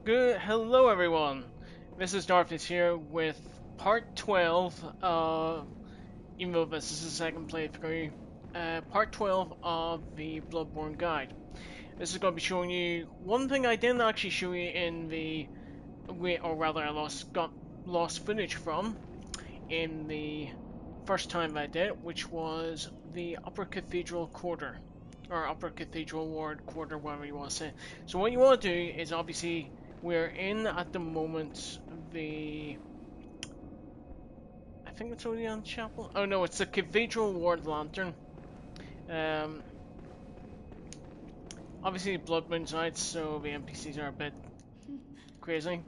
Good, hello everyone. This is Darkness here with part 12 of, even though this is the second playthrough, part 12 of the Bloodborne guide. This is going to be showing you one thing I didn't actually show you in the, or rather I got lost footage from in the first time I did it, which was the Upper Cathedral Quarter, or Upper Cathedral Ward Quarter, whatever you want to say. So what you want to do is obviously we're in at the moment the, I think it's only on Chapel. Oh no, it's the Cathedral Ward Lantern. Obviously Blood Moon's out, so the NPCs are a bit crazy.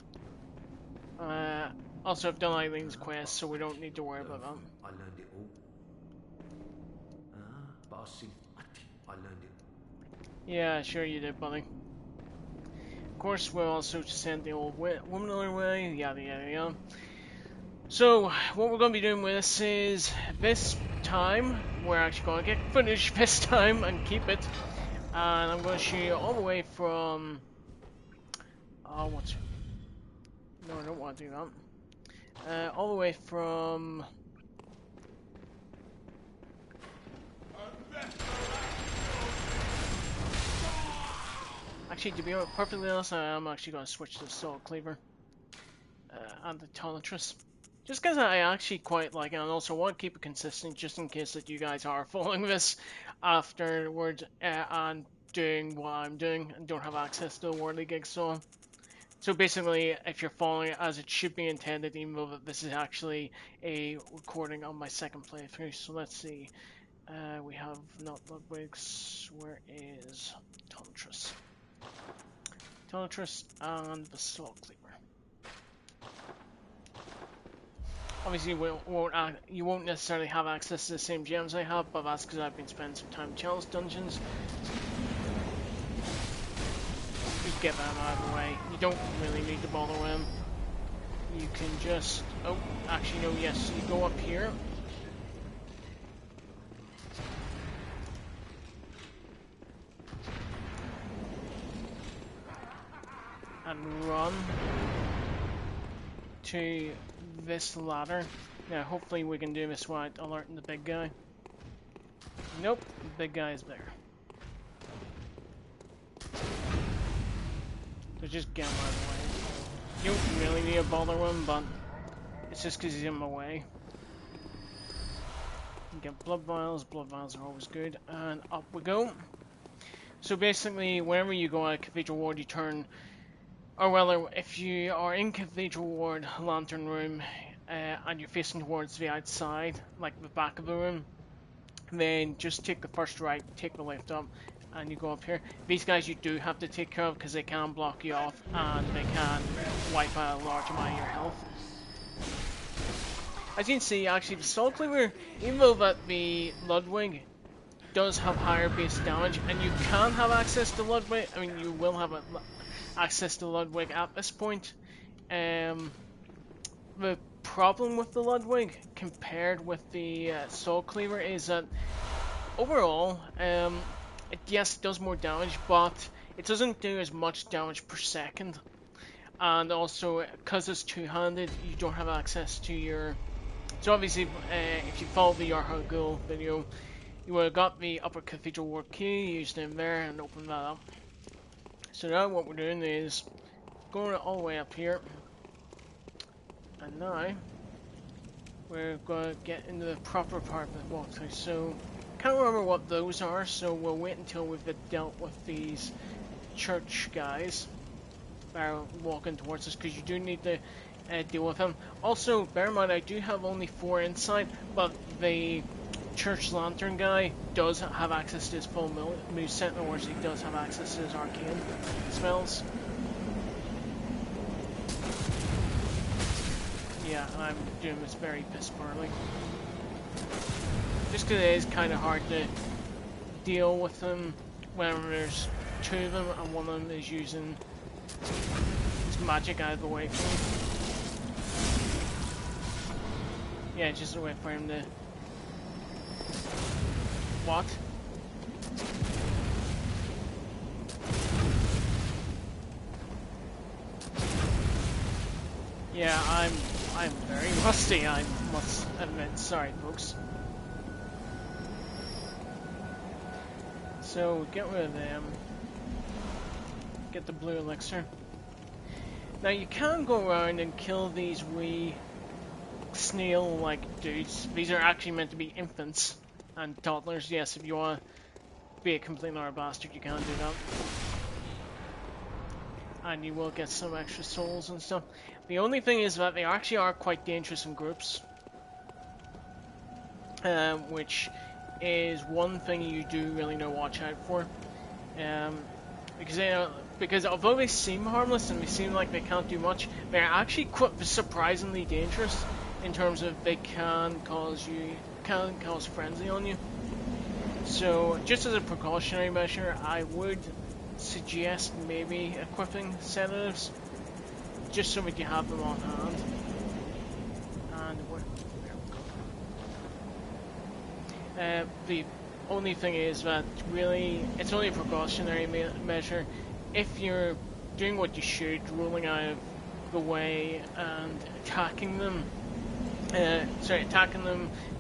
Also, I've done Eileen's quest, so we don't need to worry about that. I learned it all. But I learned it. Yeah, sure you did, buddy. Of course, we'll also send the old woman on her way, yada yada yada. So, what we're going to be doing with this is, this time, we're actually going to get footage this time and keep it. And I'm going to show you all the way from... Oh, what's... No, I don't want to do that. All the way from... Actually, to be perfectly honest, I am actually going to switch to the Soul Cleaver. And the Tonatress. Just because I actually quite like it, and also want to keep it consistent, just in case that you guys are following this afterwards and doing what I'm doing and don't have access to the Worldly gigs. So basically, if you're following it as it should be intended, even though that this is actually a recording on my second playthrough. So let's see. We have not Ludwig's. Where is Tonatress? Tonatress and the Soul Cleaver. Obviously, you won't necessarily have access to the same gems I have, but that's because I've been spending some time in challenge dungeons. Just get them out of the way. You don't really need to bother with them. You can just... Oh, actually no, yes, you go up here. And run to this ladder. Now, hopefully we can do this without alerting the big guy. Nope, the big guy is there. So just get him out of the way. You don't really need to bother with him, but it's just because he's in my way. You get blood vials. Blood vials are always good. And up we go. So basically, whenever you go out of Cathedral Ward, you turn... Or rather, if you are in Cathedral Ward Lantern Room, and you're facing towards the outside, like the back of the room, then just take the first right, take the left up, and you go up here. These guys you do have to take care of because they can block you off and they can wipe out a large amount of your health. As you can see, actually the Soul Cleaver, even though that the Ludwig does have higher base damage, and you can have access to Ludwig, I mean you will have access to Ludwig at this point. The problem with the Ludwig compared with the Soul Cleaver is that overall, it yes does more damage, but it doesn't do as much damage per second. And also, because it's two-handed, you don't have access to your... So obviously, if you follow the Yarha Ghoul video, you would have got the Upper Cathedral Ward key, used it in there, and opened that up. So now what we're doing is going all the way up here. And now, we're going to get into the proper part of the walkthrough. So, can't remember what those are, so we'll wait until we've dealt with these church guys that are walking towards us, because you do need to deal with them. Also, bear in mind, I do have only 4 insight, but the church lantern guy does have access to his full moveset, in other words, he does have access to his arcane spells. Yeah, and I'm doing this very piss poorly. Just because it is kind of hard to deal with them when there's 2 of them and one of them is using his magic out of the way for me. Yeah, just a way for him to... What? Yeah, I'm very rusty, I must admit. Sorry, folks. So get rid of them. Get the blue elixir. Now you can go around and kill these wee snail-like dudes. These are actually meant to be infants and toddlers. Yes, if you want to be a complete and utter bastard, you can do that. And you will get some extra souls and stuff. The only thing is that they actually are quite dangerous in groups. Which is one thing you do really know to watch out for. Because although they seem harmless and they seem like they can't do much, they're actually quite surprisingly dangerous in terms of they can cause frenzy on you. So just as a precautionary measure, I would suggest maybe equipping sedatives, just so that you have them on hand. And the only thing is that really it's only a precautionary measure. If you're doing what you should, rolling out of the way and attacking them,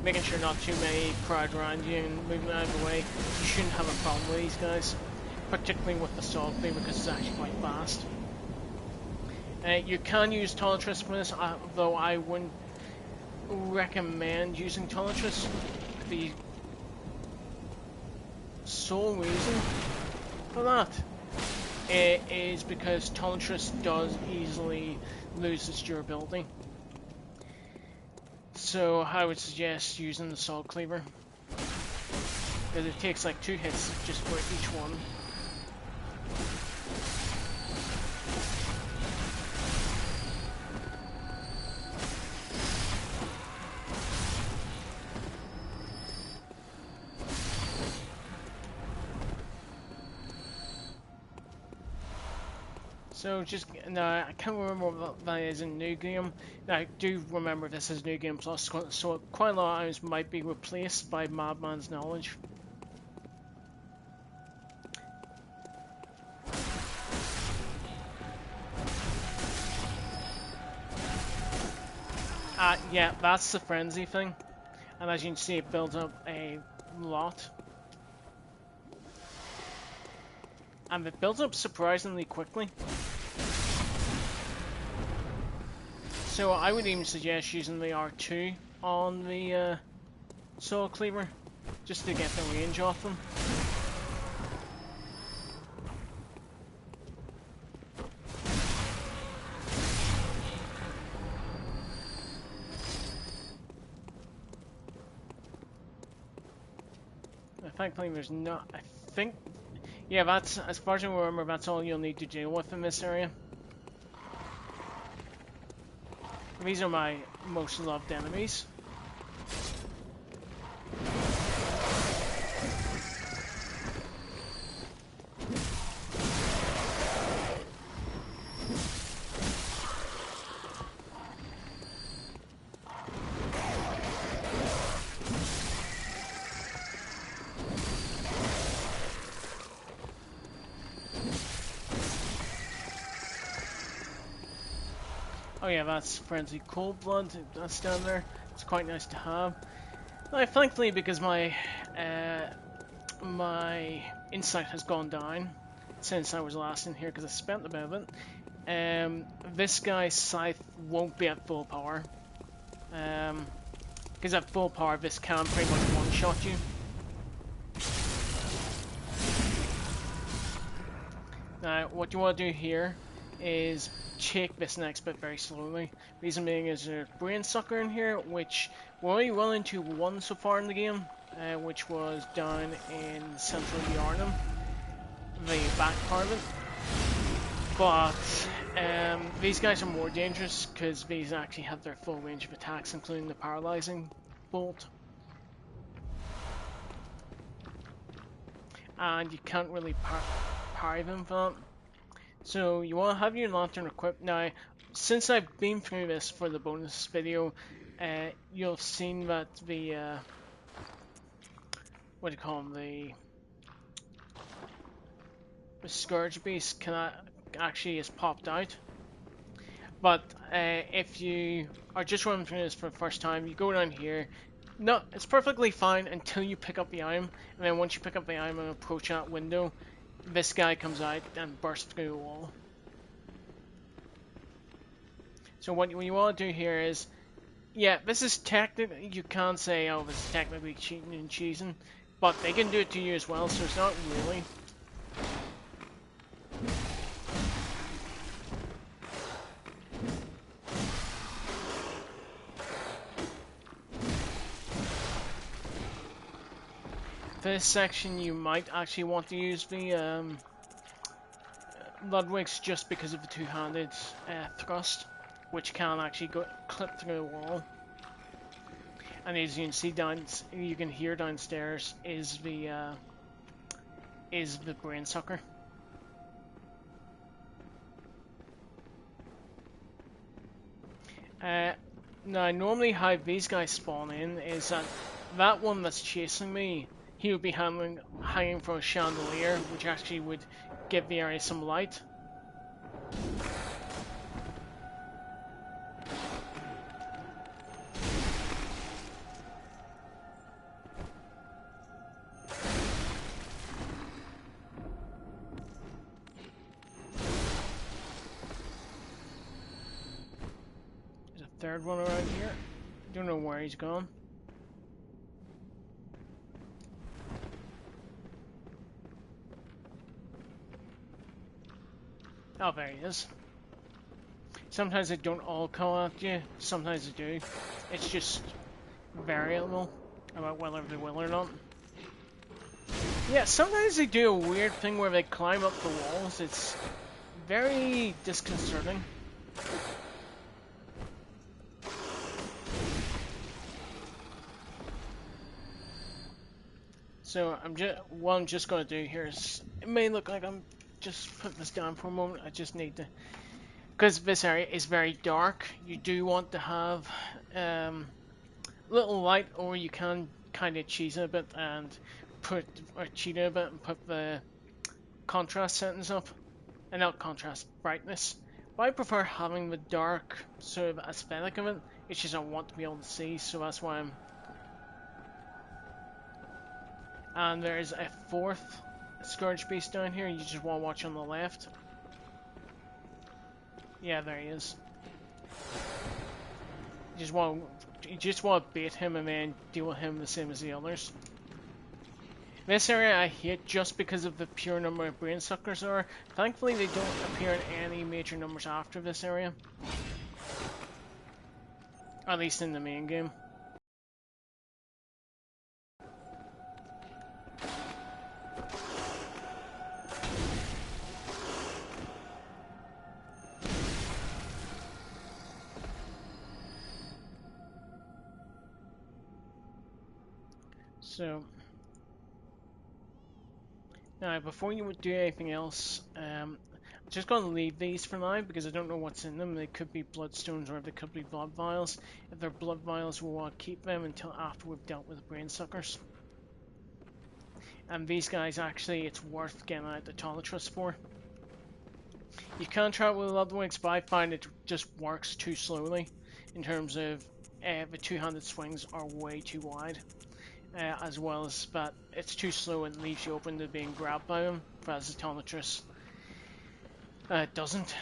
making sure not too many crowd around you and moving out of the way, you shouldn't have a problem with these guys, particularly with the Soul Cleaver because it's actually quite fast. You can use Toiletries for this, though I wouldn't recommend using Toiletries. The sole reason for that is because Toiletries does easily lose its durability. So I would suggest using the Soul Cleaver, because it takes like 2 hits just for each one. So now I can't remember what that is in New Game. Now I do remember this is New Game Plus, so quite a lot of items might be replaced by Madman's Knowledge. Yeah, that's the frenzy thing, and as you can see, it builds up a lot, and it builds up surprisingly quickly. So I would even suggest using the R2 on the Soul Cleaver, just to get the range off them. Thankfully there's not, I think, yeah, that's, as far as I remember, that's all you'll need to deal with in this area. These are my most loved enemies. Oh yeah, that's Frenzy Cold Blood, that's down there. It's quite nice to have. Now, thankfully, because my my insight has gone down since I was last in here, because I spent a bit of it, this guy's scythe won't be at full power. Because at full power, this can pretty much one-shot you. Now, what you want to do here is take this next bit very slowly. Reason being is there's a brain sucker in here, which we're only well into one so far in the game, which was down in central Yarnum, the back part of it. But these guys are more dangerous because these actually have their full range of attacks, including the paralyzing bolt. And you can't really parry them for that. So you want to have your lantern equipped. Now, since I've been through this for the bonus video, you'll have seen that the what do you call them, the Scourge Beast actually is popped out. But if you are just running through this for the first time, you go down here. No, it's perfectly fine until you pick up the item, and then once you pick up the item and approach that window, this guy comes out and bursts through the wall. So what you want to do here is, yeah, this is technically, you can say, oh, this is technically cheating and cheesing, but they can do it to you as well, so it's not really. This section you might actually want to use the Ludwig's just because of the two-handed thrust, which can actually clip through the wall. And as you can see you can hear downstairs is the brain sucker. Now normally how these guys spawn in is that one that's chasing me, he would be hanging from a chandelier, which actually would give the area some light. There's a third one around here. Don't know where he's gone. Oh, there he is. Sometimes they don't all come at you, sometimes they do. It's just variable about whether they will or not. Yeah, sometimes they do a weird thing where they climb up the walls. It's very disconcerting. So what I'm just gonna do here is, it may look like I'm just put this down for a moment. I just need to, because this area is very dark. You do want to have little light, or you can kind of cheese it a bit and cheat it a bit and put the contrast settings up, and not contrast, brightness. But I prefer having the dark sort of aesthetic of it. It's just I want to be able to see, so that's why I'm. And there's a fourth Scourge Beast down here. You just want to watch on the left. Yeah, there he is. You just want to bait him and then deal with him the same as the others. This area I hate just because of the pure number of brain suckers there are. Thankfully they don't appear in any major numbers after this area. At least in the main game. So, now before you would do anything else, I'm just going to leave these for now because I don't know what's in them. They could be bloodstones or they could be blood vials. If they're blood vials, we'll want to keep them until after we've dealt with brain suckers. And these guys, actually, it's worth getting out the Tonitrus for. You can try it with Ludwig's, but I find it just works too slowly in terms of the two-handed swings are way too wide. As well as that it's too slow and leaves you open to being grabbed by him, whereas the Tonitrus doesn't.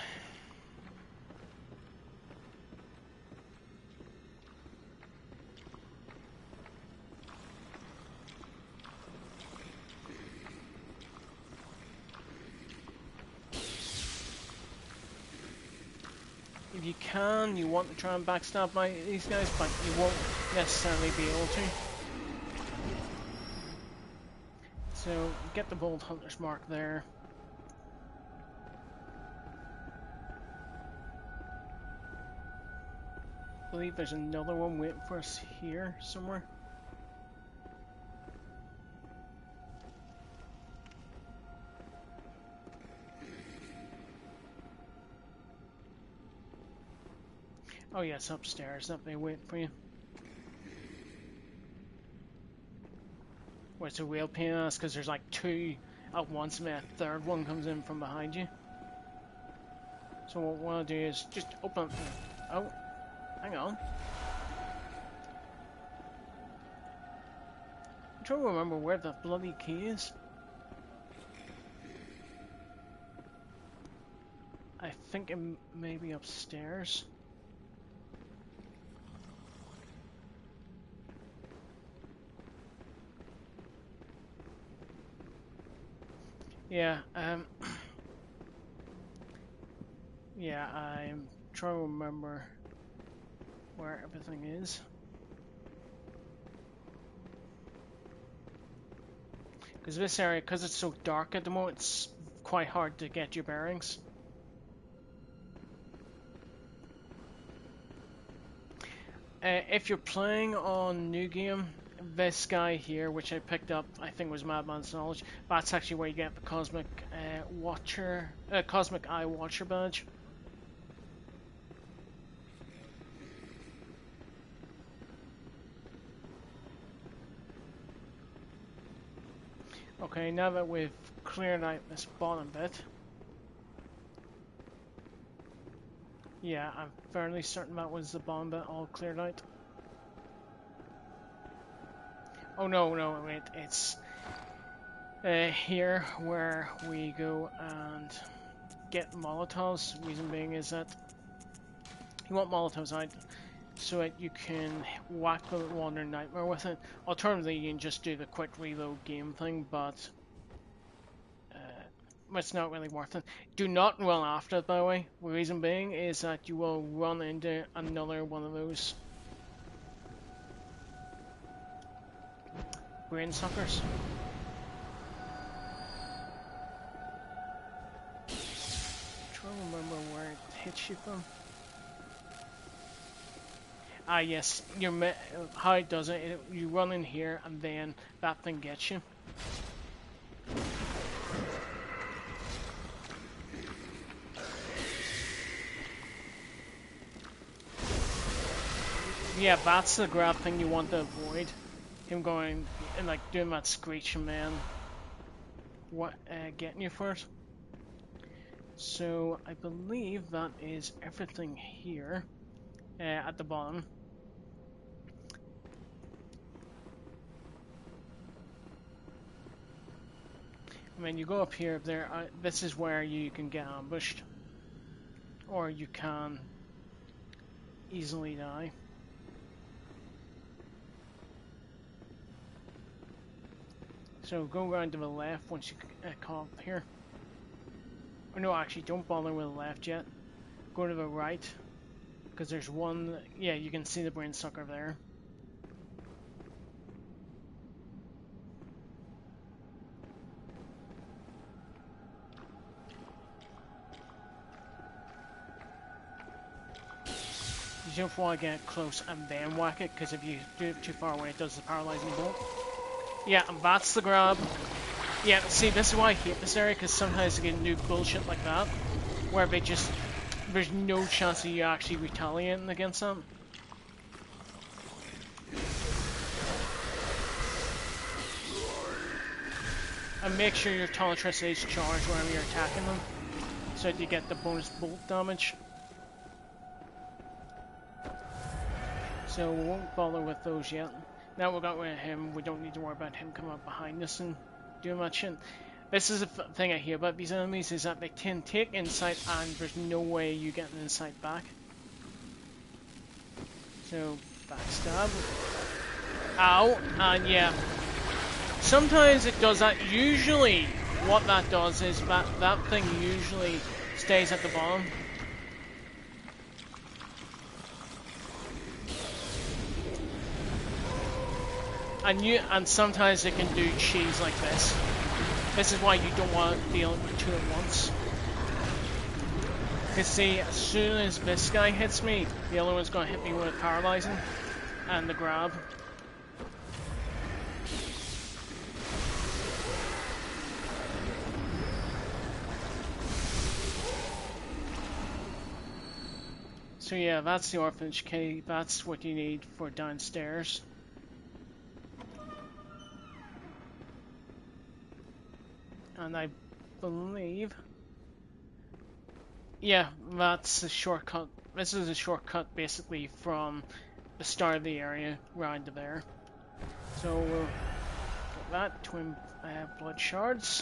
If you can, you want to try and backstab these guys, but you won't necessarily be able to. So, get the Bold Hunter's mark there. I believe there's another one waiting for us here somewhere. Oh yes, upstairs. That may wait for you. Well, it's a real pain in the ass because there's like two at once and then a third one comes in from behind you. So So what we'll do is just open. Oh, hang on. I'm trying to remember where the bloody key is. I think it may be upstairs. Yeah, yeah, I'm trying to remember where everything is. Because this area, because it's so dark at the moment, it's quite hard to get your bearings. If you're playing on New Game, this guy here, which I picked up, I think was Madman's Knowledge, that's actually where you get the Cosmic Cosmic Eye Watcher badge. Okay, now that we've cleared out this bottom bit, yeah, I'm fairly certain that was the bottom bit all cleared out. Oh no, wait, it's here where we go and get Molotovs. Reason being is that you want Molotovs out so that you can whack the Wandering Nightmare with it. Alternatively, you can just do the quick reload game thing, but it's not really worth it. Do not run after it, by the way. The reason being is that you will run into another one of those brain suckers. I'm trying to remember where it hits you from. Ah yes, how it does it, you run in here and then that thing gets you. Yeah, that's the grab thing you want to avoid. Him going and like doing that screech and then getting you first. So I believe that is everything here at the bottom. When you go up here, this is where you can get ambushed, or you can easily die. So go around to the left once you come up here. Or no, actually, don't bother with the left yet. Go to the right, because there's one. Yeah, you can see the brain sucker there. You don't want to get close and then whack it, because if you do it too far away, it does the paralyzing bolt. Yeah, and that's the grab. Yeah, see, this is why I hate this area, because sometimes they can do bullshit like that, where there's no chance of you actually retaliating against them. And make sure your Tolitricity is charged whenever you're attacking them, so that you get the bonus bolt damage. So we won't bother with those yet. Now we got rid of him, we don't need to worry about him coming up behind us and doing much shit. This is the thing I hear about these enemies, is that they can take insight and there's no way you get an insight back. So, backstab. Ow, and yeah. Sometimes it does that. Usually what that does is that thing usually stays at the bottom. And sometimes it can do cheese like this. This is why you don't want to deal with two at once. Because see, as soon as this guy hits me, the other one's going to hit me with paralyzing and the grab. So yeah, that's the orphanage key. That's what you need for downstairs. And I believe, Yeah, that's a shortcut. This is a shortcut basically from the start of the area round to there. So we'll get that, twin blood shards.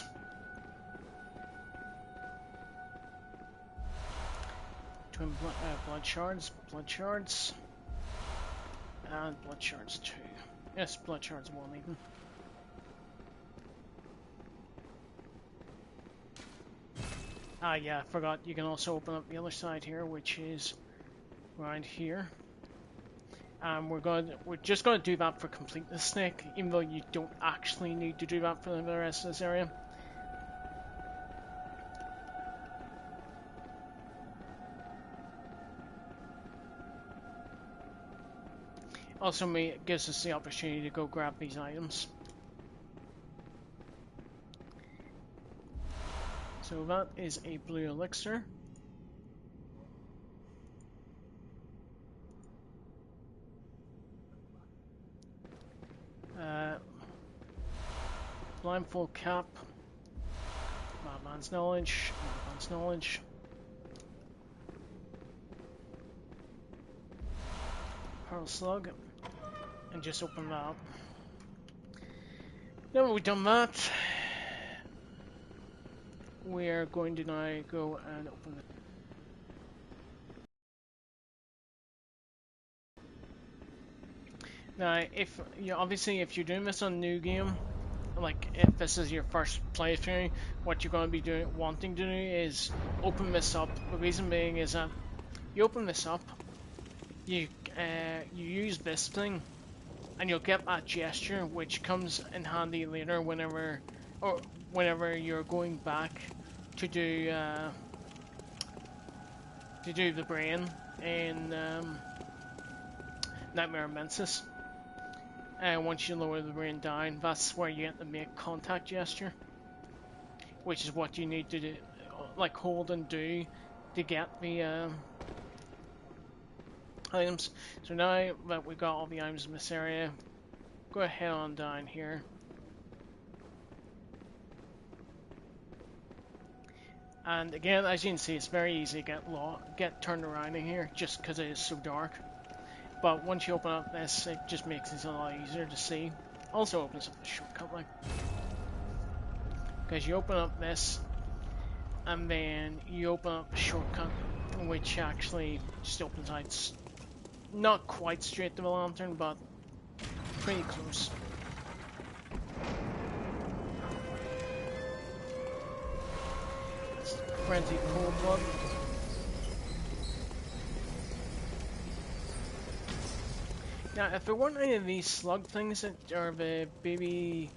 Blood shards, and blood shards 2. Yes, blood shards 1 even. Ah yeah, I forgot, you can also open up the other side here, which is around here. We're just gonna do that for completeness sake, even though you don't actually need to do that for the rest of this area. Also gives us the opportunity to go grab these items. So that is a blue elixir. Blindfold cap. Madman's knowledge. Pearl slug. And just open that up. Now that we've done that, we're going to now go and open it. Now, obviously if you're doing this on new game, like if this is your first playthrough, what you're going to be wanting to do is open this up. The reason being is that you open this up, you use this thing, and you'll get that gesture, which comes in handy later whenever you're going back to do the brain in Nightmare of Mensis. And once you lower the brain down, that's where you get the make contact gesture, which is what you need to do, like hold and do, to get the items. So now that we got all the items in this area, go ahead on down here. And again, as you can see, it's very easy to get turned around in here, just because it is so dark. But once you open up this, it just makes it a lot easier to see. Also opens up the shortcut, like, because you open up this, and then you open up the shortcut, which actually just opens out, not quite straight to the lantern, but pretty close. It's Frenzy Cold Blood. Now, if there weren't any of these slug things that are the baby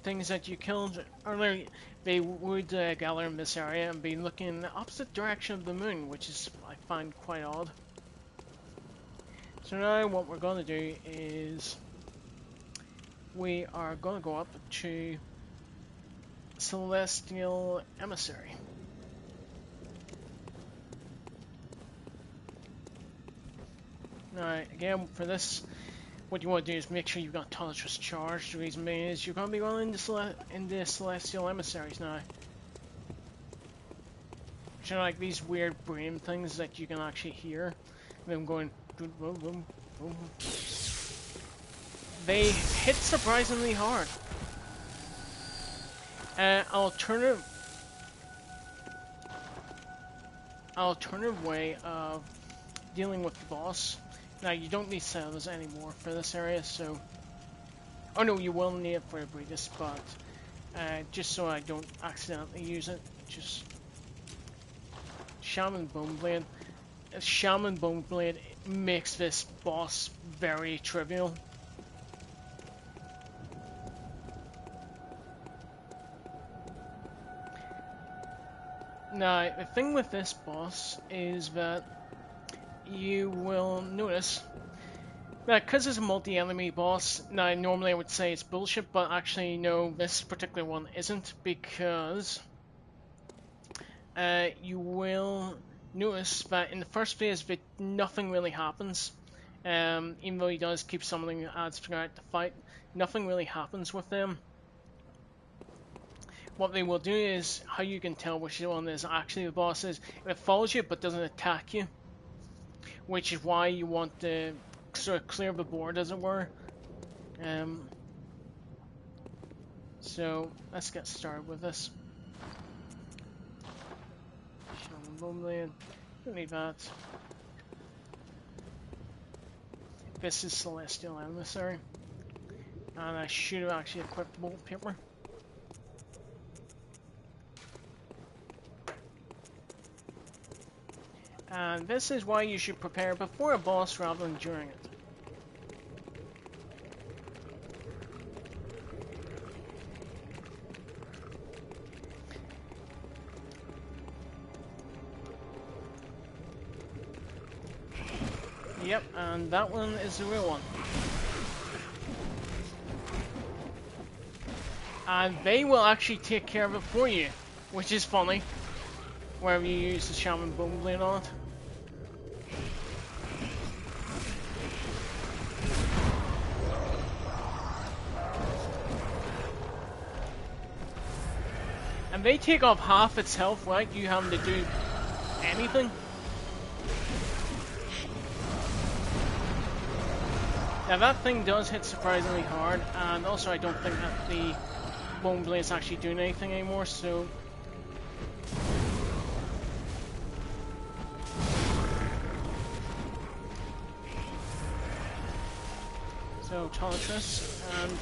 things that you killed earlier, they would gather in this area and be looking in the opposite direction of the moon, which is, I find, quite odd. So now what we're going to do is we are going to go up to Celestial Emissary. Now, again, for this, what you want to do is make sure you've got Tonitrus charged. The reason being is you're going to be running into Celestial Emissaries now. Which are like these weird brain things that you can actually hear. Them going... Boom, boom, boom, boom. They hit surprisingly hard. Alternative way of dealing with the boss. Now, you don't need cells anymore for this area, so... Oh no, you will need it for a Breedis, but... just so I don't accidentally use it, just... Shaman Boneblade. Shaman Boneblade makes this boss very trivial. Now, the thing with this boss is that you will notice that because it's a multi-enemy boss, now normally I would say it's bullshit, but actually no, this particular one isn't, because you will notice that in the first phase of it, nothing really happens. Even though he does keep summoning ads throughout the fight, nothing really happens with them. what they will do is, how you can tell which one is actually the boss is, if it follows you but doesn't attack you, which is why you want to sort of clear the board, as it were. Um, so let's get started with this. Shaman Boneblade, don't need that. This is Celestial Emissary, and I should have actually equipped the Bolt Paper. And this is why you should prepare before a boss rather than during it. Yep, and that one is the real one. And they will actually take care of it for you, which is funny, wherever you use the Shaman Boneblade on it. And they take off half its health without you having to do anything. Now that thing does hit surprisingly hard, and also I don't think that the Boneblade is actually doing anything anymore, so... So, Tonitrus, and...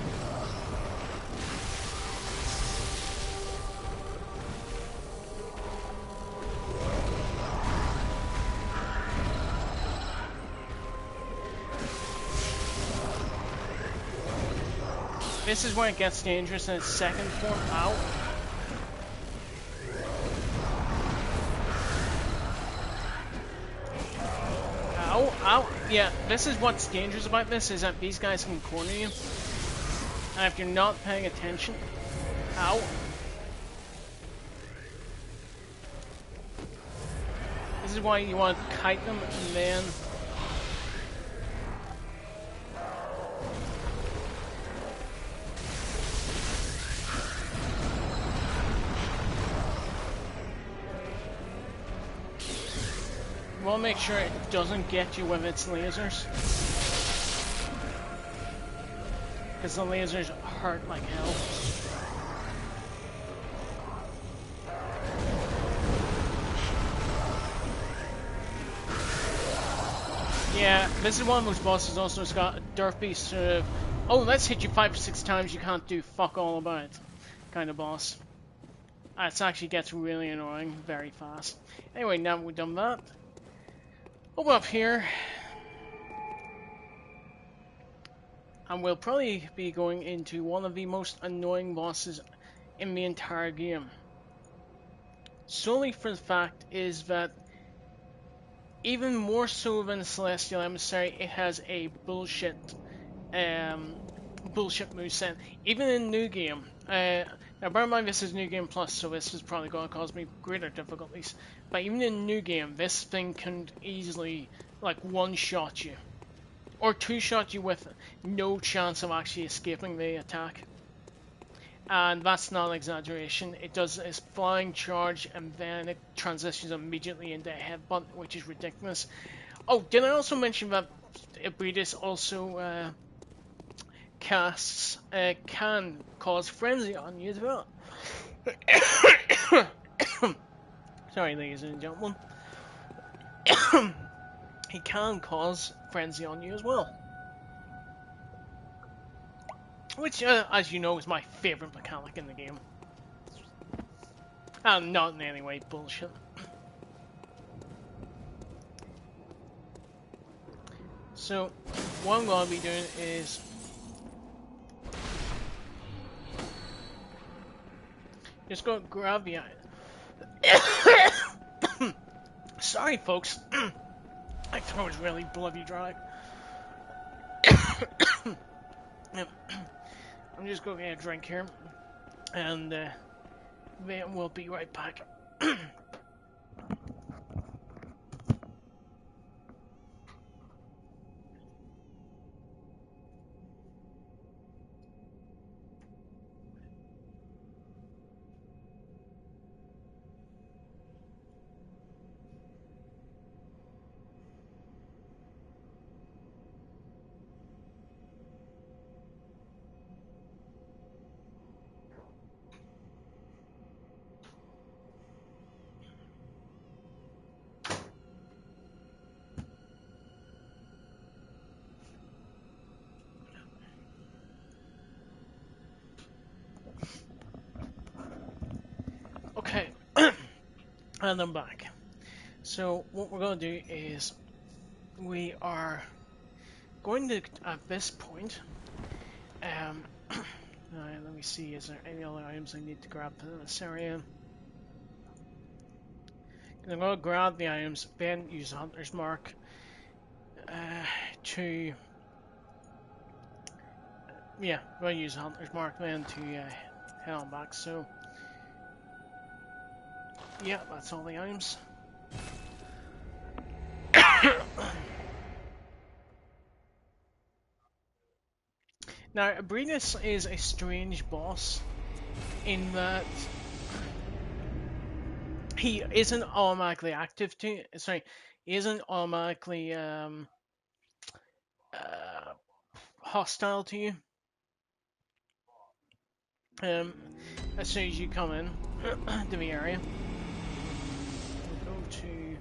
This is when it gets dangerous in its second form. Ow. Ow, ow. Yeah, this is what's dangerous about this, is that these guys can corner you. And if you're not paying attention... Ow. This is why you want to kite them and then... We'll make sure it doesn't get you with its lasers. Because the lasers hurt like hell. Yeah, this is one of those bosses also. It's got a derpy sort of, oh, let's hit you 5 or 6 times, you can't do fuck all about it kind of boss. It actually gets really annoying very fast. Anyway, now we've done that. Open up here, and we'll probably be going into one of the most annoying bosses in the entire game. Solely for the fact is that, even more so than the Celestial Emissary, it has a bullshit moveset. Even in New Game, now bear in mind this is New Game Plus, so this is probably going to cause me greater difficulties. But even in New Game, this thing can easily, like, one-shot you. Or two-shot you with no chance of actually escaping the attack. And that's not an exaggeration. It does its flying charge, and then it transitions immediately into a headbutt, which is ridiculous. Oh, did I also mention that Ibridis also can cause frenzy on you as well? Sorry, ladies and gentlemen. He can cause frenzy on you as well. Which, as you know, is my favourite mechanic in the game. And not in any way bullshit. So, what I'm going to be doing is... just go grab the item. Sorry, folks. My throat is really bloody dry. I'm just going to get a drink here, and then we'll be right back. And I'm back. So what we're going to do is we are going to, at this point, let me see, is there any other items I need to grab in this area? I'm going to grab the items, then use the Hunter's Mark to... Yeah, I'm going to use the Hunter's Mark then to head on back, so... Yeah, that's all the items. Now, Abrinus is a strange boss in that he isn't automatically active to, sorry, he isn't automatically hostile to you. As soon as you come in to the area, we'll go to.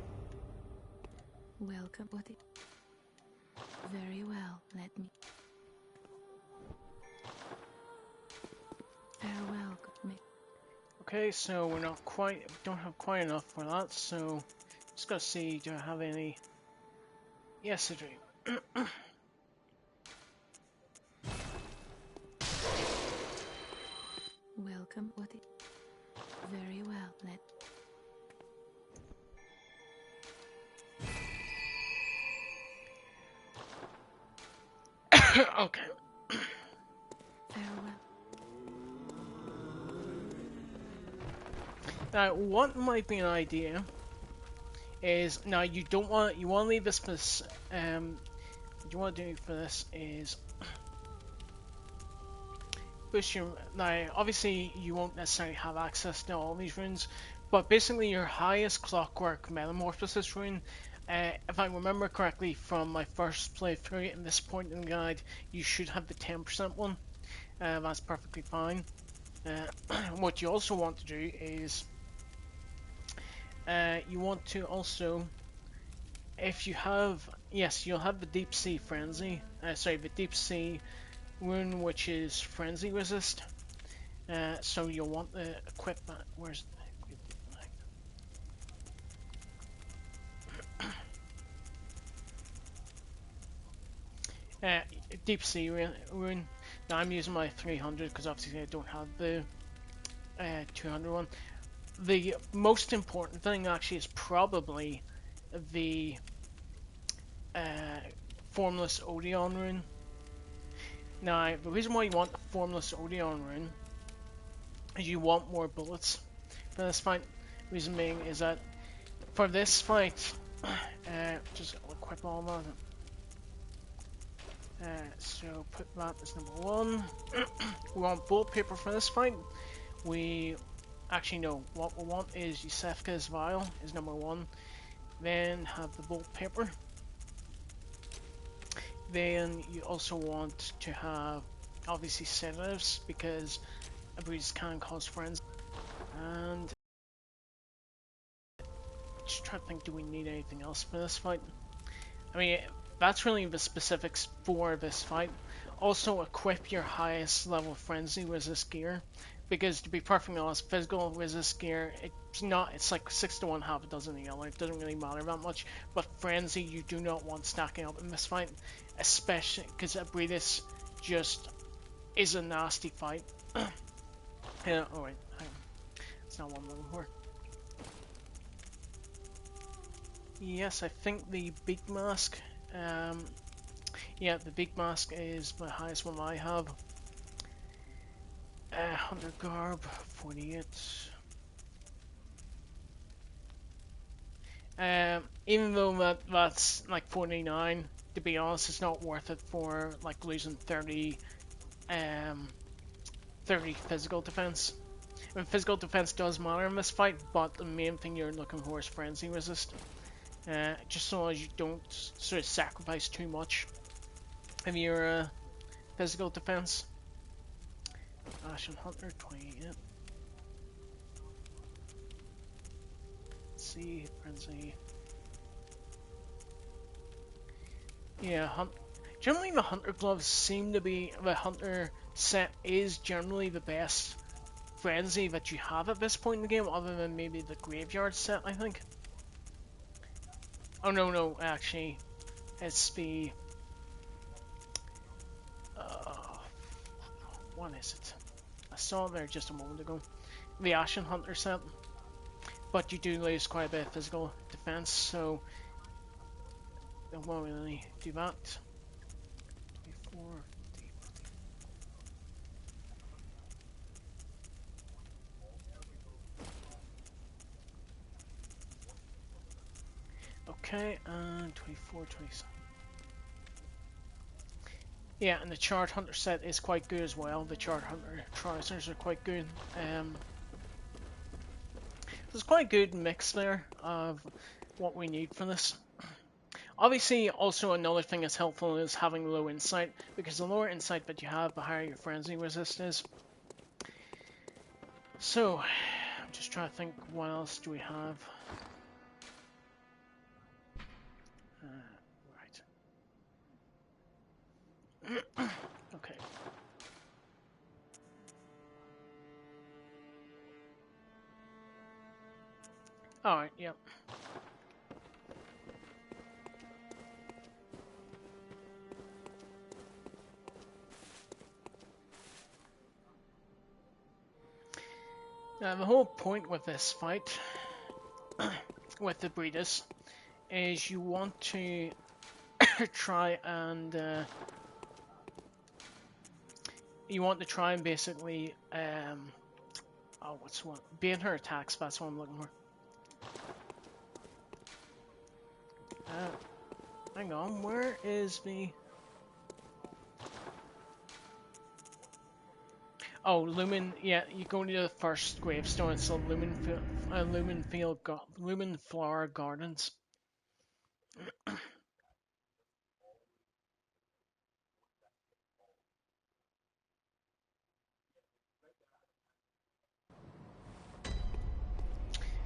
Welcome, what it. Very well, let me. Farewell, good mate. Okay, so we're not quite, don't have quite enough for that, so just gotta see, do I have any? Yes, I do. Welcome, what it. Very well, let. Okay. Farewell. Now, what might be an idea is now you don't want you want to leave this. What you want to do for this is push your. Now, obviously, you won't necessarily have access to all these runes, but basically, your highest clockwork metamorphosis rune. If I remember correctly from my first playthrough in this point in the guide, you should have the 10% one. That's perfectly fine. What you also want to do is you want to also, if you have, yes, you'll have the Deep Sea Frenzy, sorry, the Deep Sea rune, which is Frenzy Resist. So you'll want to equip that. Where's the Deep Sea rune. Now I'm using my 300 because obviously I don't have the 200 one. The most important thing actually is probably the Formless Odeon rune. Now, the reason why you want the Formless Odeon rune is you want more bullets for this fight. Reason being is that for this fight, just equip all that. So put that as number one. We want bullet paper for this fight. We actually no. What we want is Yusefka's vial is number one. Then have the bullet paper. Then you also want to have obviously sedatives because abuse can cause friends. And just try to think, do we need anything else for this fight? I mean, that's really the specifics for this fight. Also, equip your highest level frenzy resist gear, because to be perfectly honest, physical resist gear, it's like 6 to 1, half a dozen the other. It doesn't really matter that much. But frenzy, you do not want stacking up in this fight, especially because Abridus just is a nasty fight. Yeah, alright, hang on. It's not what I'm looking for. Yes, I think the Beak Mask. Yeah, the Beak Mask is the highest one I have. Hunter Garb, 48. Even though that's like 49, to be honest, it's not worth it for like losing 30 physical defense. I mean, physical defense does matter in this fight, but the main thing you're looking for is frenzy resist. Just so as you don't sort of sacrifice too much of your physical defense. Ashen Hunter, 28. Let's see, frenzy. Yeah, generally the Hunter gloves seem to be, the Hunter set is generally the best frenzy that you have at this point in the game, other than maybe the graveyard set, I think. Oh no, actually, it's the what is it? I saw it there just a moment ago. The Ashen Hunter set, but you do lose quite a bit of physical defense, so don't want to really do that. 24. Okay, and 24, 27. Yeah, and the Chart Hunter set is quite good as well. The Chart Hunter trousers are quite good. There's quite a good mix there of what we need for this. Obviously, also another thing that's helpful is having low insight, because the lower insight that you have, the higher your frenzy resist is. So, I'm just trying to think, what else do we have? Right. Okay. Alright, yep. Now, the whole point with this fight, with the Breeders, is you want to try and basically bait her attacks. That's what I'm looking for. Hang on, where is the... Oh, Lumen, yeah, you go to the first gravestone, it's the Lumen Flower Gardens.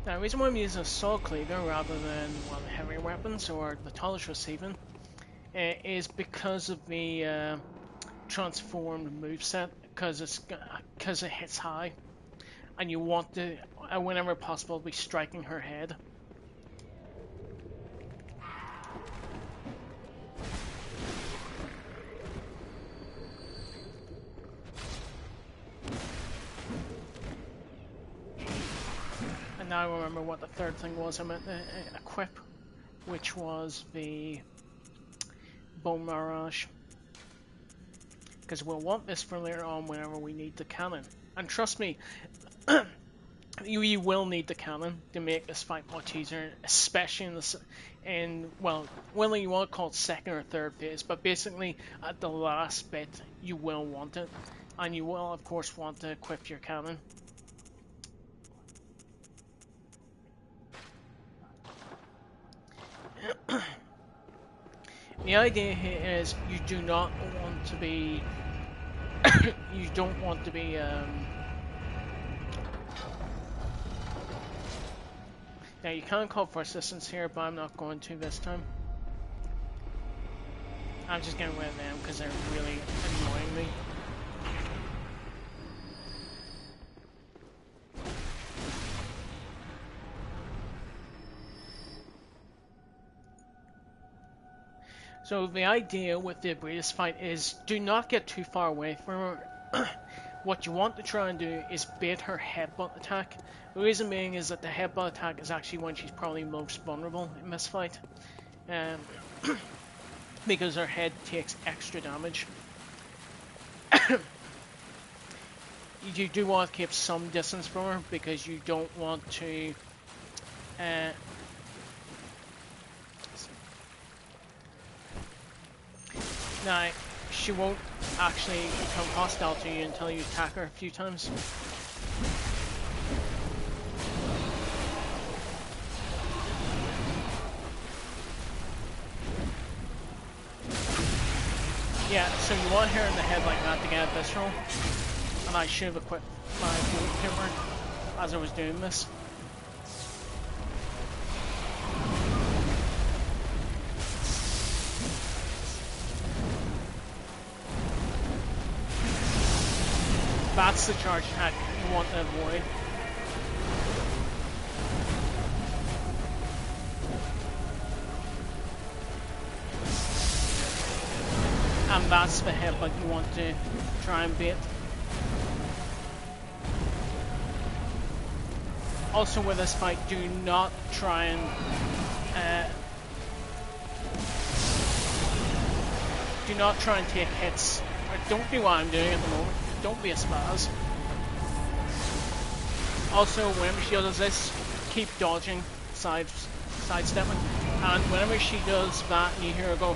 Now, the reason why I'm using a Soul Cleaver rather than one of the heavier weapons or the Talishus even is because of the transformed moveset, because it hits high, and you want to, whenever possible, be striking her head. And now I remember what the third thing was I meant to equip, which was the Bone Mirage. Because we'll want this for later on whenever we need the cannon. And trust me, you will need the cannon to make this fight much easier, especially whether you want to call it second or third phase, but basically at the last bit you will want it, and you will of course want to equip your cannon. The idea here is you do not want to be you don't want to be now you can call for assistance here, but I'm not going to this time. I'm just getting rid of them because they're really annoying me. So the idea with the Breeders fight is do not get too far away from her. What you want to try and do is bait her headbutt attack. The reason being is that the headbutt attack is actually when she's probably most vulnerable in this fight. Because her head takes extra damage. You do want to keep some distance from her because you don't want to now, she won't actually become hostile to you until you attack her a few times. Yeah, so you want her in the head like that to get a visceral. And I should have equipped my Gold Kimmer as I was doing this. That's the charge attack you want to avoid. And that's the headbutt you want to try and bait. Also with this fight, do not try and take hits. Or don't do what I'm doing at the moment. Don't be a spaz. Also, whenever she does this, keep dodging, sidestepping, and whenever she does that, and you hear her go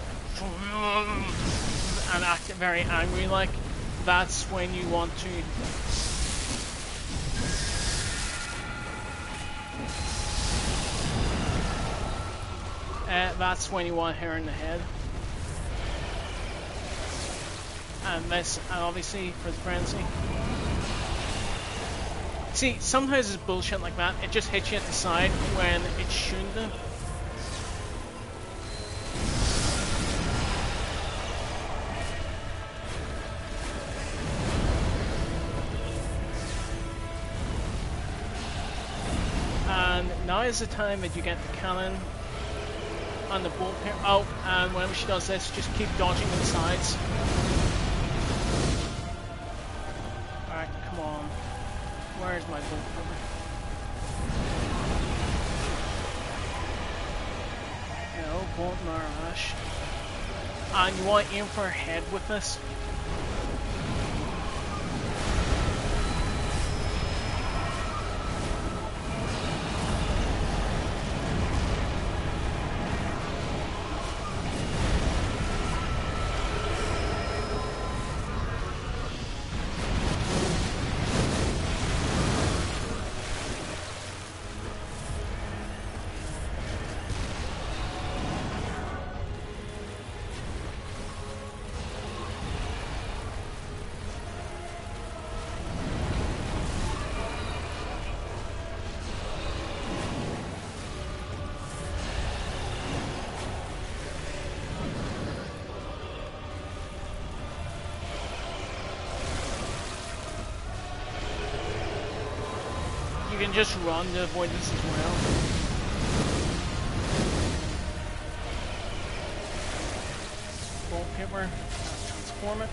and act very angry like, that's when you want to hit her in the head. And this, and obviously for the frenzy. See, sometimes it's bullshit like that. It just hits you at the side when it shouldn't have. And now is the time that you get the cannon on the bolt here. Oh, and whenever she does this, just keep dodging to the sides. Alright, come on. Where's my bolt cover? No, bolt Marash. And you want to aim for her head with this. You can just run to avoid this as well. Bolt Pipper, transform it.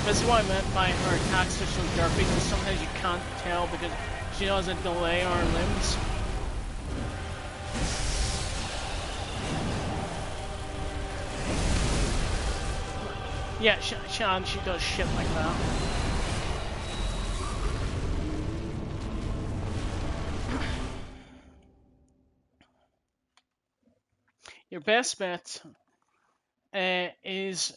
This is what I meant by her attacks are so derpy, because sometimes you can't tell because she does a delay on her limbs. Yeah, she does shit like that. Your best bet is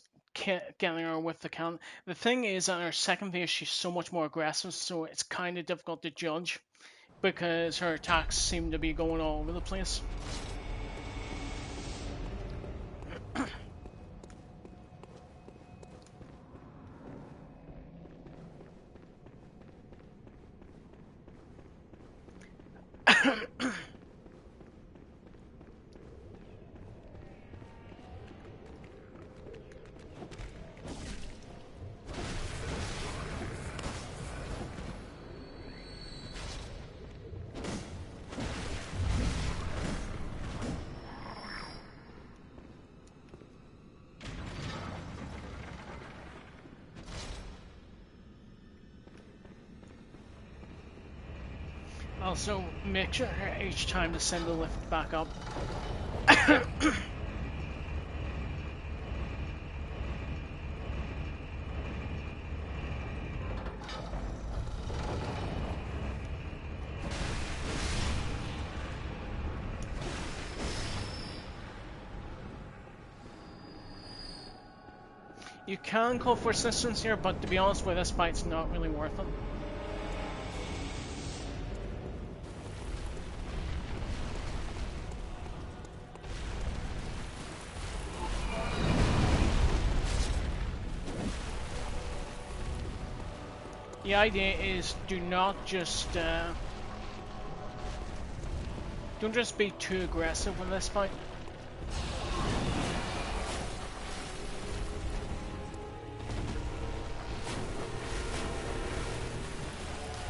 getting her with the count. The thing is, on her second phase, she's so much more aggressive, so it's kind of difficult to judge because her attacks seem to be going all over the place. Also, make sure each time to send the lift back up. You can call for assistance here, but to be honest with this fight, it's not really worth it. The idea is do not just don't just be too aggressive in this fight.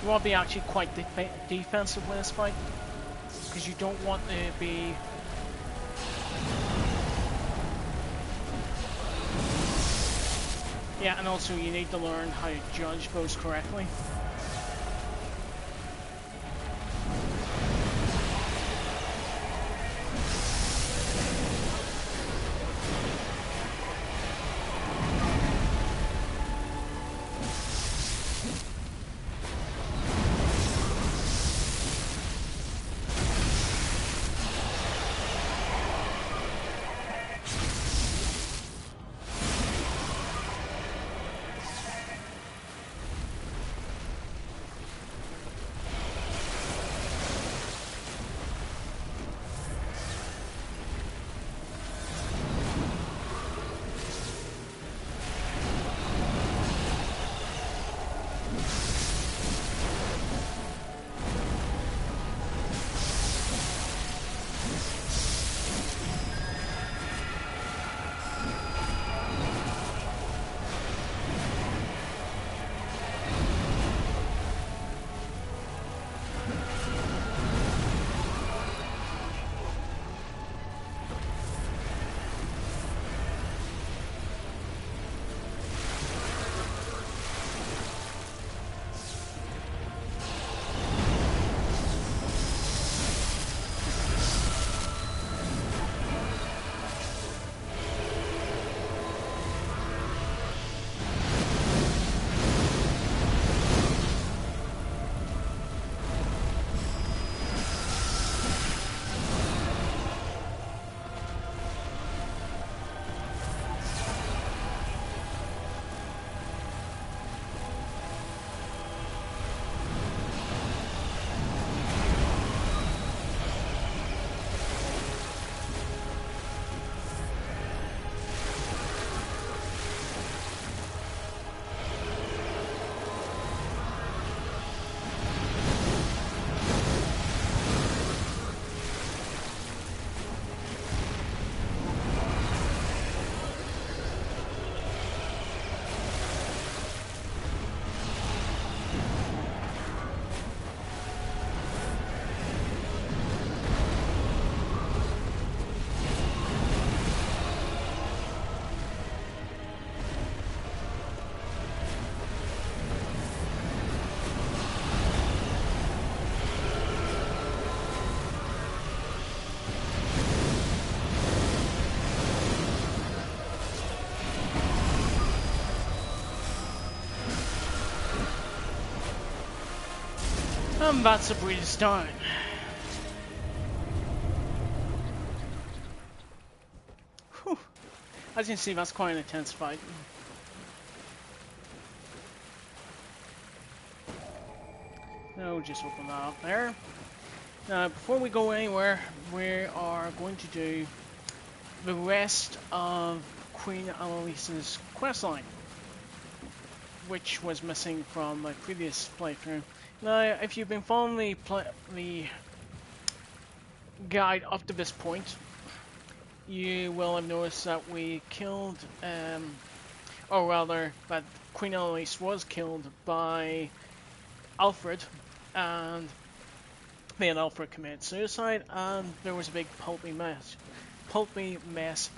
You want to be actually quite defensive with this fight, because you don't want to be yeah, and also you need to learn how to judge foes correctly. And that's a breeze done. Whew. As you can see, that's quite an intense fight. No, just open that up there. Now, before we go anywhere, we are going to do the rest of Queen Annalise's questline, which was missing from my previous playthrough. Now, if you've been following the guide up to this point, you will have noticed that we killed, or rather, that Queen Annalise was killed by Alfred, and then Alfred committed suicide, and there was a big pulpy mess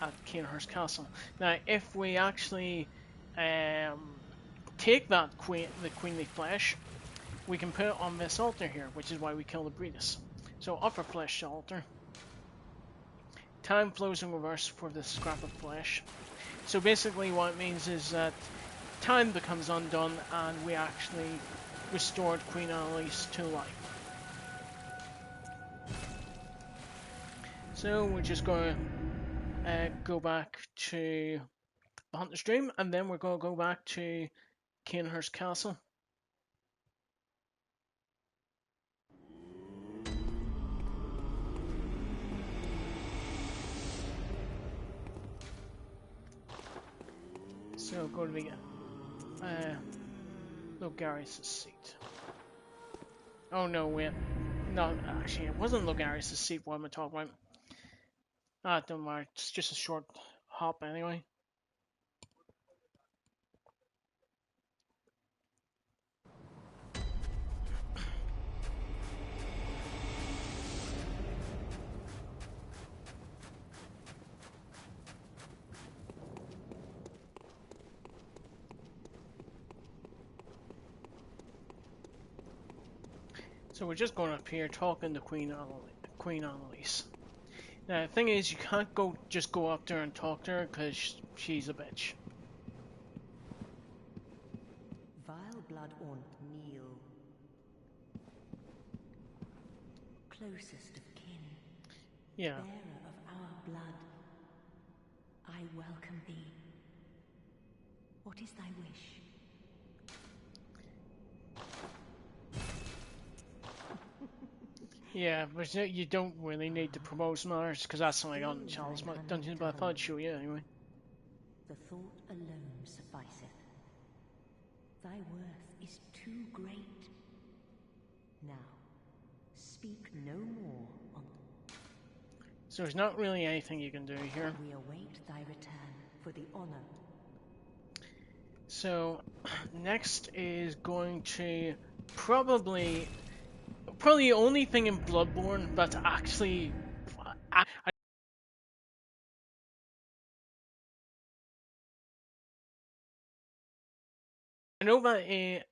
at Cainhurst Castle. Now, if we actually take that the queenly flesh, we can put it on this altar here, which is why we killed the Breedis. So offer flesh to altar. Time flows in reverse for this scrap of flesh. So basically what it means is that time becomes undone and we actually restored Queen Annalise to life. So we're just going to go back to the Hunter's Dream, and then we're going to go back to Cainhurst Castle. So go to the Logarius' seat. Oh no, wait. No, actually, it wasn't Logarius' seat. What am I talking about? Ah, don't matter. It's just a short hop anyway. So we're just going up here talking to Queen Annalise. Now the thing is, you can't just go up there and talk to her because she's a bitch. Vile Bloodborne, kneel. Closest of kin, Yeah. bearer of our blood, I welcome thee. What is thy wish? Yeah, but you don't really need to promote matters because that's something on Charles Dungeons, but I thought I'd show you anyway. The thought alone sufficeth. Thy worth is too great. Now, speak no more on. So there's not really anything you can do here. We await thy return for the honor. So next is going to probably the only thing in Bloodborne that's actually I know that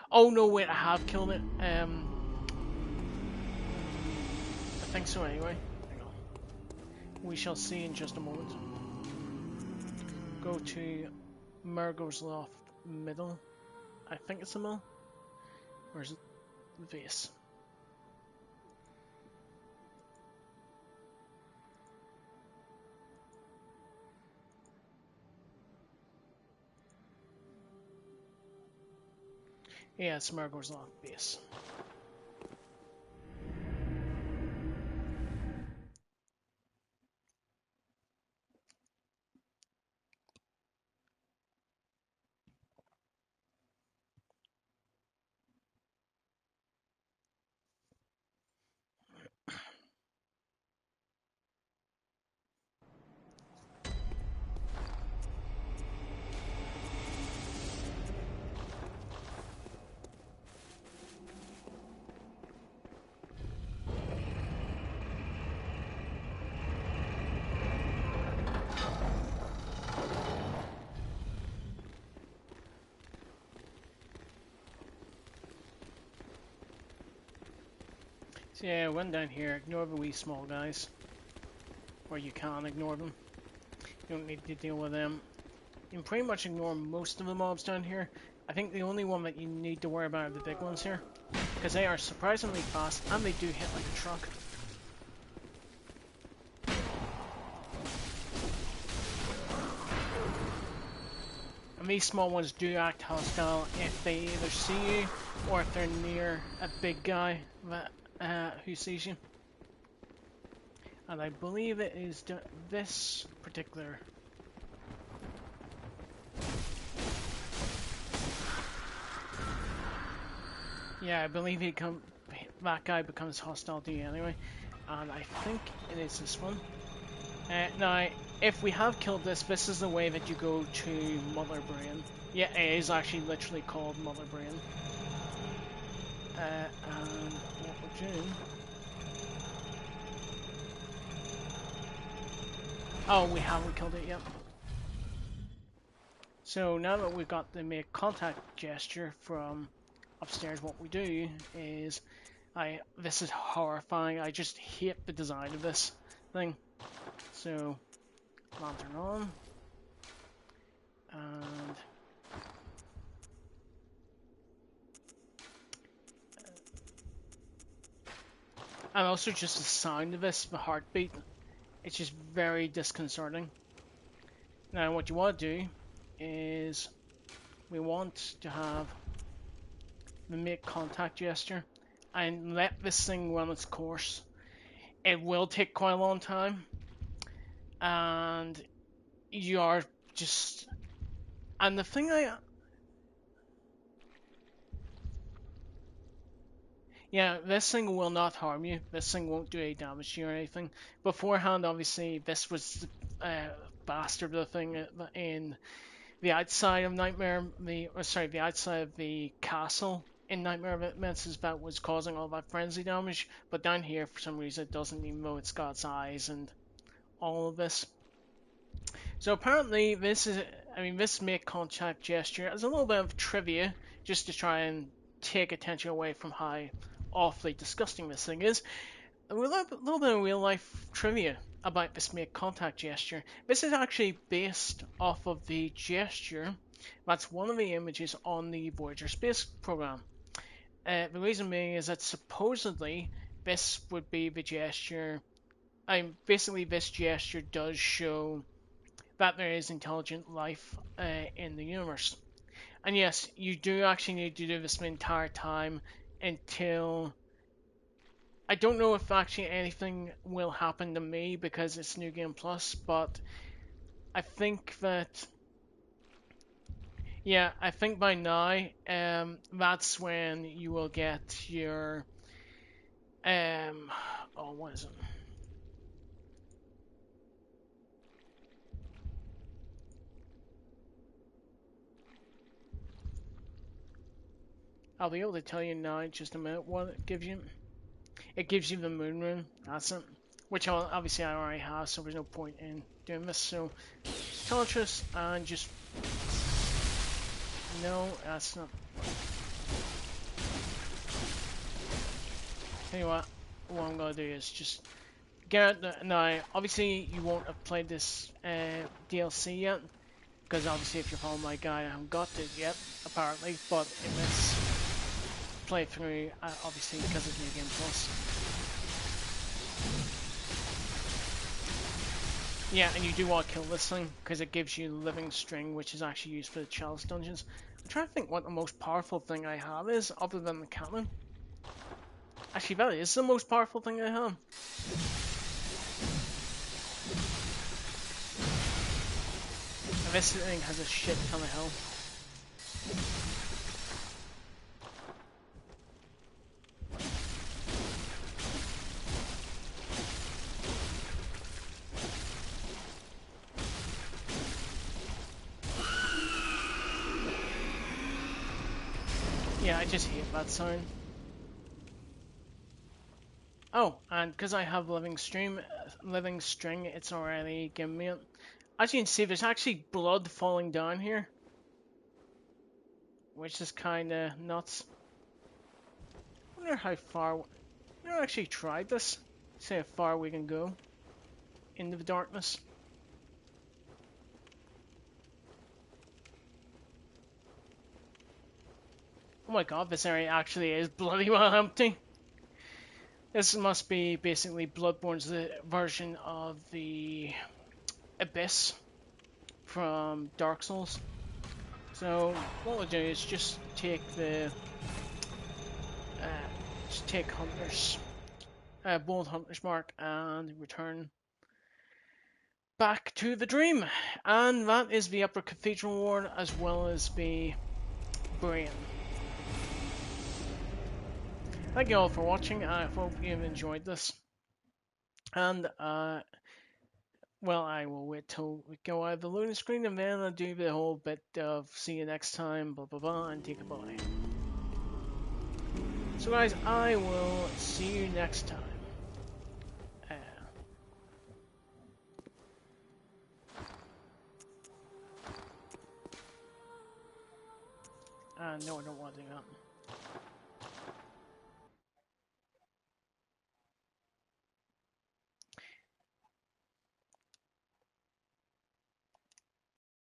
oh no wait, I have killed it. I think so anyway. Hang on. We shall see in just a moment. Go to Murgo's Loft middle. I think it's the middle. Or is it the base? Yeah, it's Murgo's Loft base. So yeah, went down here, ignore the wee small guys. Or you can ignore them. You don't need to deal with them. You can pretty much ignore most of the mobs down here. I think the only one that you need to worry about are the big ones here. Because they are surprisingly fast, and they do hit like a truck. And these small ones do act hostile if they either see you, or if they're near a big guy that who sees you. And I believe it is this particular. Yeah, I believe that guy becomes hostile to you anyway. And I think it is this one. Now, if we have killed this is the way that you go to Mother Brain. Yeah, it is actually literally called Mother Brain. And what we're doing... Oh, we haven't killed it yet. So now that we've got the make contact gesture from upstairs, what we do is... This is horrifying. I just hate the design of this thing. So, lantern on. And also just the sound of this, the heartbeat, it's just very disconcerting. Now what you want to do is we want to have the make contact gesture and let this thing run its course. It will take quite a long time, and you are just... And the thing Yeah, this thing will not harm you. This thing won't do any damage to you or anything. Beforehand, obviously, this was bastard the thing in the outside of Nightmare, the outside of the castle in Nightmare of Menses that was causing all that frenzy damage. But down here, for some reason, it doesn't, even though it's got its eyes and all of this. So apparently, this make contact gesture is a little bit of trivia, just to try and take attention away from how awfully disgusting this thing is. A little bit of real life trivia about this make contact gesture. This is actually based off of the gesture that's one of the images on the Voyager space program. The reason being is that supposedly this would be the gesture. Basically, this gesture does show that there is intelligent life in the universe. And yes, you do actually need to do this the entire time until... I don't know if actually anything will happen to me because it's New Game Plus, but I think that... Yeah, I think by now, that's when you will get your... Oh, what is it? I'll be able to tell you now in just a minute what it gives you. It gives you the moon rune, that's it. Which obviously I already have, so there's no point in doing this. So, Teletrus and just... No, that's not... Tell you what I'm gonna do is just get it now. Obviously, you won't have played this DLC yet, because obviously, if you're following my guide, I haven't got it yet, apparently. But in this playthrough, obviously, because it's New Game Plus. Yeah, and you do want to kill this thing, because it gives you living string, which is actually used for the chalice dungeons. I'm trying to think what the most powerful thing I have is, other than the cannon. Actually, that is the most powerful thing I have. And this thing has a shit ton of health. Yeah, I just hate that sound. Oh, and because I have living string, it's already given me it. As you can see, there's actually blood falling down here, which is kind of nuts. I wonder how far. I've never actually tried this. See how far we can go into the darkness. Oh my god, this area actually is bloody well empty. This must be basically Bloodborne's version of the Abyss from Dark Souls. So what we'll do is just take the Hunter's Bold Hunter's Mark and return back to the dream. And that is the Upper Cathedral Ward as well as the Brain. Thank you all for watching. I hope you've enjoyed this. And well, I will wait till we go out of the loading screen and then I'll do the whole bit of see you next time, blah blah blah, and take a bye. So guys, I will see you next time. No, I don't want to do that.